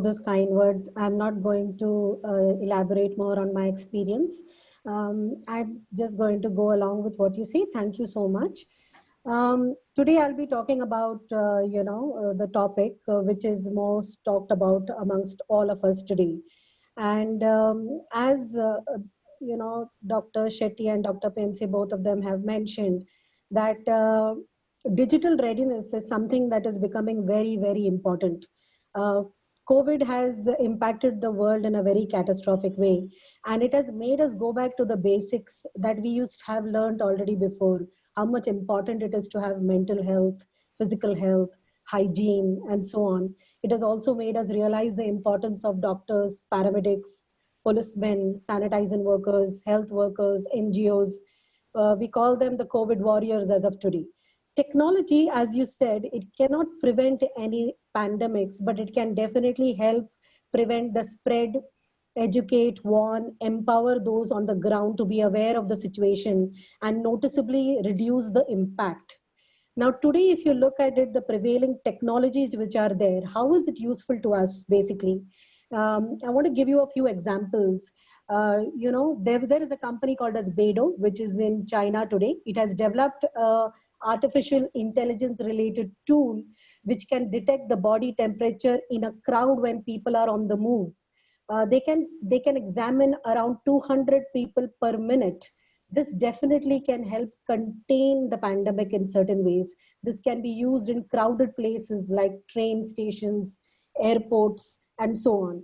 those kind words. I'm not going to elaborate more on my experience. I'm just going to go along with what you say. Thank you so much. Today I'll be talking about, the topic which is most talked about amongst all of us today. And as Dr. Shetty and Dr. Pense, both of them have mentioned that digital readiness is something that is becoming very, very important. Uh, COVID has impacted the world in a very catastrophic way, and it has made us go back to the basics that we used to have learned already before. How much important it is to have mental health, physical health, hygiene, and so on. It has also made us realize the importance of doctors, paramedics, policemen, sanitizing workers, health workers, NGOs. We call them the COVID warriors as of today. Technology, as you said, it cannot prevent any pandemics, but it can definitely help prevent the spread, educate, warn, empower those on the ground to be aware of the situation and noticeably reduce the impact. Now, today, if you look at it, the prevailing technologies which are there, how is it useful to us, basically? I want to give you a few examples. There is a company called as Beidou, which is in China today. It has developed a artificial intelligence related tool which can detect the body temperature in a crowd when people are on the move. They can examine around 200 people per minute. This definitely can help contain the pandemic in certain ways. This can be used in crowded places like train stations, airports, and so on.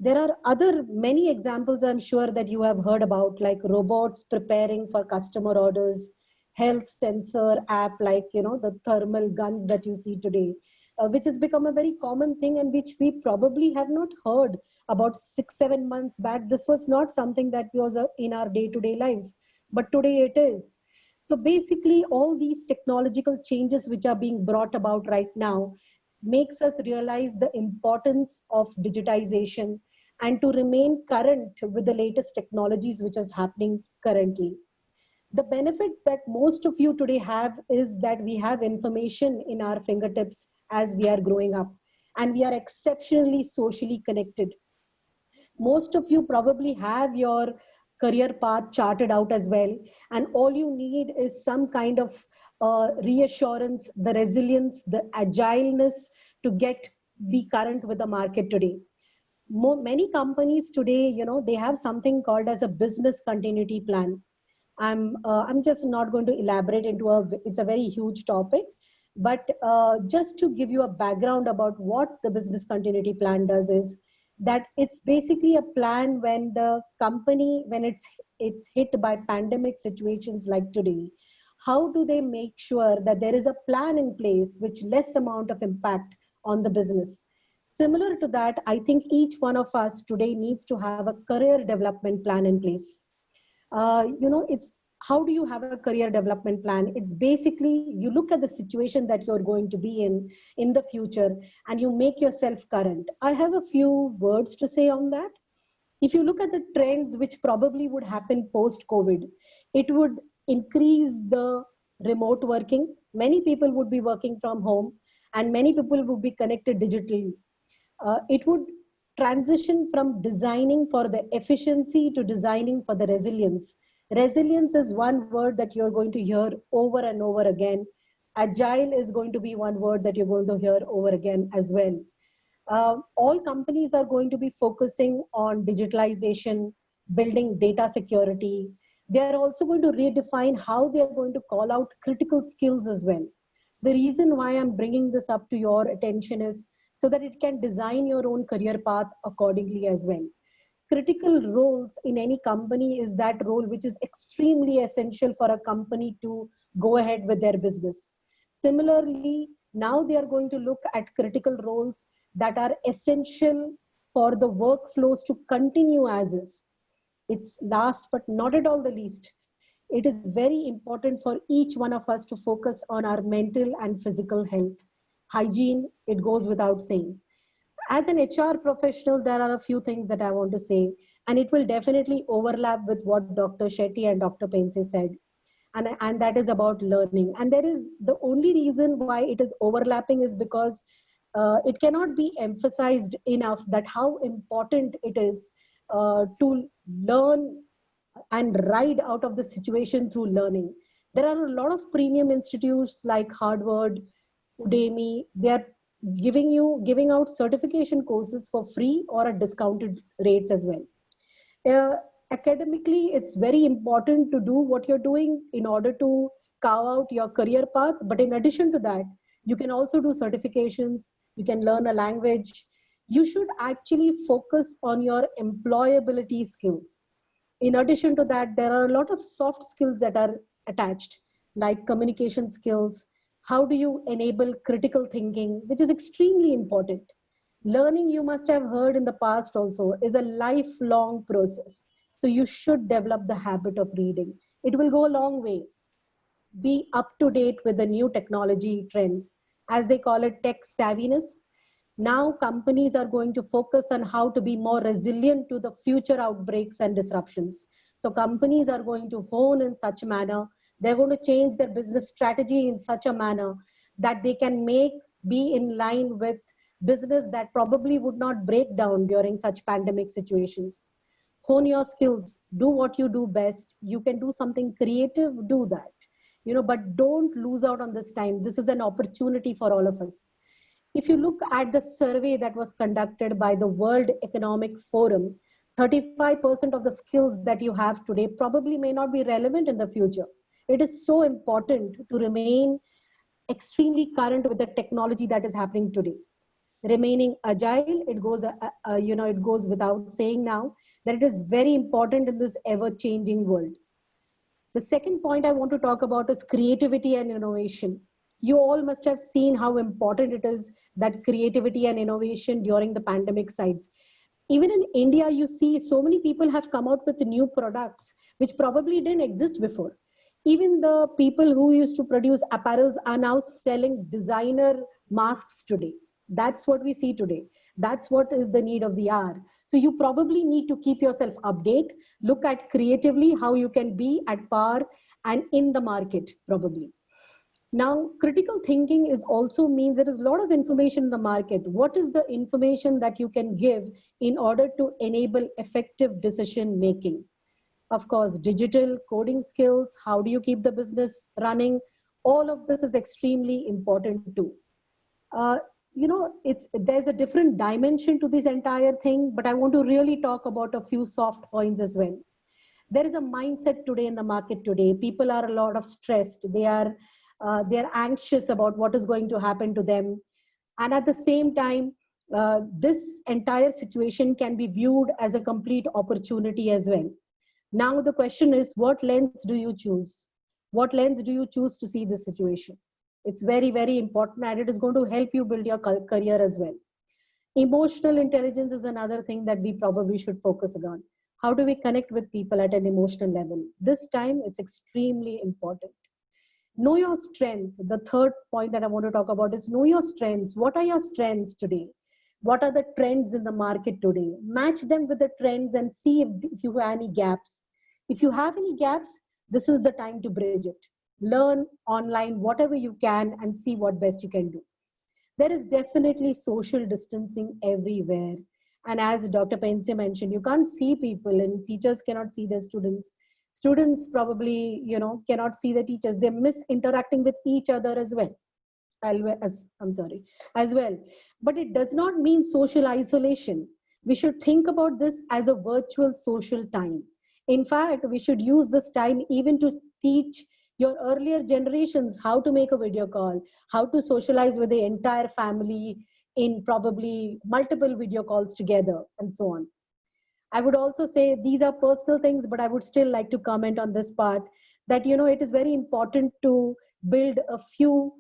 There are other many examples I'm sure that you have heard about, like robots preparing for customer orders, health sensor app like the thermal guns that you see today, which has become a very common thing and which we probably have not heard about 6 7 months back. This was not something that was in our day-to-day lives, but today it is. So basically all these technological changes which are being brought about right now makes us realize the importance of digitization and to remain current with the latest technologies which is happening currently. The benefit that most of you today have is that we have information in our fingertips as we are growing up, and we are exceptionally socially connected. Most of you probably have your career path charted out as well, and all you need is some kind of reassurance, the resilience, the agileness to get be current with the market today. Many companies today, they have something called as a business continuity plan. I'm just not going to elaborate into it's a very huge topic, but just to give you a background about what the business continuity plan does is that it's basically a plan when the company, when it's hit by pandemic situations like today, how do they make sure that there is a plan in place which less amount of impact on the business. Similar to that, I think each one of us today needs to have a career development plan in place. It's how do you have a career development plan? It's basically you look at the situation that you're going to be in the future, and you make yourself current. I have a few words to say on that. If you look at the trends which probably would happen post COVID, it would increase the remote working. Many people would be working from home, and many people would be connected digitally. It would transition from designing for the efficiency to designing for the resilience. Resilience is one word that you're going to hear over and over again. Agile is going to be one word that you're going to hear over again as well. All companies are going to be focusing on digitalization, building data security. They are also going to redefine how they are going to call out critical skills as well. The reason why I'm bringing this up to your attention is so that it can design your own career path accordingly as well. Critical roles in any company is that role which is extremely essential for a company to go ahead with their business. Similarly, now they are going to look at critical roles that are essential for the workflows to continue as is. It's last but not at all the least, it is very important for each one of us to focus on our mental and physical health. Hygiene, it goes without saying. As an HR professional, there are a few things that I want to say, and it will definitely overlap with what Dr. Shetty and Dr. Pense said. And that is about learning. And there is the only reason why it is overlapping is because It cannot be emphasized enough that how important it is to learn and ride out of the situation through learning. There are a lot of premium institutes like Harvard, Udemy. They are giving out certification courses for free or at discounted rates as well. uh, Academically, it's very important to do what you're doing in order to carve out your career path. But in addition to that, you can also do certifications, you can learn a language. You should actually focus on your employability skills. In addition to that, there are a lot of soft skills that are attached, like communication skills. How do you enable critical thinking, which is extremely important. Learning, you must have heard in the past also, is a lifelong process. So you should develop the habit of reading. It will go a long way. Be up to date with the new technology trends, as they call it, tech savviness. Now companies are going to focus on how to be more resilient to the future outbreaks and disruptions. So companies are going to hone in such a manner. They're going to change their business strategy in such a manner that they can be in line with business that probably would not break down during such pandemic situations. Hone your skills, do what you do best. You can do something creative, do that. But don't lose out on this time. This is an opportunity for all of us. If you look at the survey that was conducted by the World Economic Forum, 35% of the skills that you have today probably may not be relevant in the future. It is so important to remain extremely current with the technology that is happening today. Remaining agile, it goes without saying now that it is very important in this ever changing world. The second point I want to talk about is creativity and innovation. You all must have seen how important it is, that creativity and innovation during the pandemic sides. Even in India, you see so many people have come out with new products which probably didn't exist before. Even the people who used to produce apparels are now selling designer masks today. That's what we see today. That's what is the need of the hour. So you probably need to keep yourself update, look at creatively how you can be at par and in the market probably. Now, critical thinking is also means there is a lot of information in the market. What is the information that you can give in order to enable effective decision making? Of course, digital coding skills, how do you keep the business running? All of this is extremely important too. Uh, there's a different dimension to this entire thing, but I want to really talk about a few soft points as well. There is a mindset today in the market today. People are a lot of stressed. They're anxious about what is going to happen to them, and at the same time, this entire situation can be viewed as a complete opportunity as well. Now the question is, what lens do you choose? What lens do you choose to see this situation? It's very, very important, and it is going to help you build your career as well. Emotional intelligence is another thing that we probably should focus on. How do we connect with people at an emotional level? This time, it's extremely important. Know your strengths. The third point that I want to talk about is know your strengths. What are your strengths today? What are the trends in the market today? Match them with the trends and see if you have any gaps. If you have any gaps, this is the time to bridge it. Learn online whatever you can and see what best you can do. There is definitely social distancing everywhere. And as Dr. Pense mentioned, you can't see people and teachers cannot see their students. Students probably, cannot see the teachers. They miss interacting with each other as well. As well. But it does not mean social isolation. We should think about this as a virtual social time. In fact, we should use this time even to teach your earlier generations how to make a video call, how to socialize with the entire family in probably multiple video calls together, and so on. I would also say these are personal things, but I would still like to comment on this part that, it is very important to build a few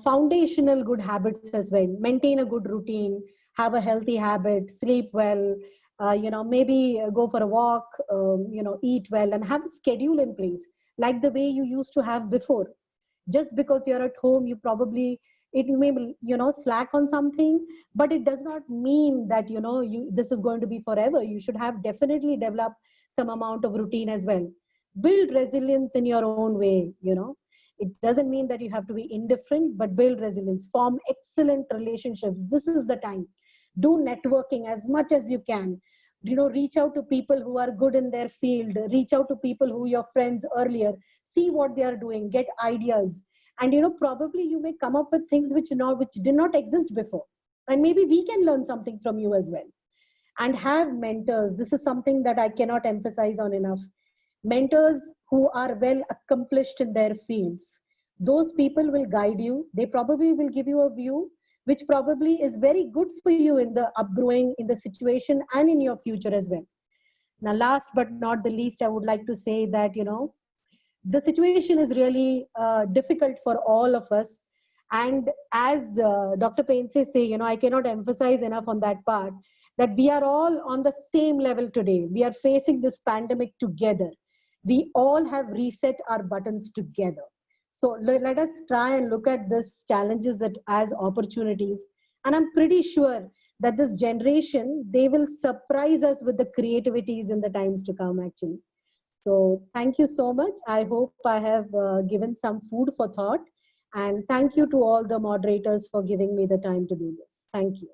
foundational good habits as well. Maintain a good routine, have a healthy habit, sleep well, maybe go for a walk, eat well, and have a schedule in place like the way you used to have before. Just because you're at home, you probably, it may be, slack on something, but it does not mean that, this is going to be forever. You should have definitely developed some amount of routine as well. Build resilience in your own way. It doesn't mean that you have to be indifferent, but build resilience, form excellent relationships. This is the time. Do networking as much as you can. Reach out to people who are good in their field, reach out to people who your friends earlier, see what they are doing, get ideas. And probably you may come up with things which did not exist before. And maybe we can learn something from you as well. And have mentors. This is something that I cannot emphasize on enough. Mentors who are well accomplished in their fields. Those people will guide you. They probably will give you a view which probably is very good for you in the upgrowing, in the situation, and in your future as well. Now, last but not the least, I would like to say that, the situation is really difficult for all of us. And as Dr. Painse say, I cannot emphasize enough on that part, that we are all on the same level today. We are facing this pandemic together. We all have reset our buttons together. So let us try and look at these challenges as opportunities. And I'm pretty sure that this generation, they will surprise us with the creativities in the times to come, actually. So thank you so much. I hope I have given some food for thought. And thank you to all the moderators for giving me the time to do this. Thank you.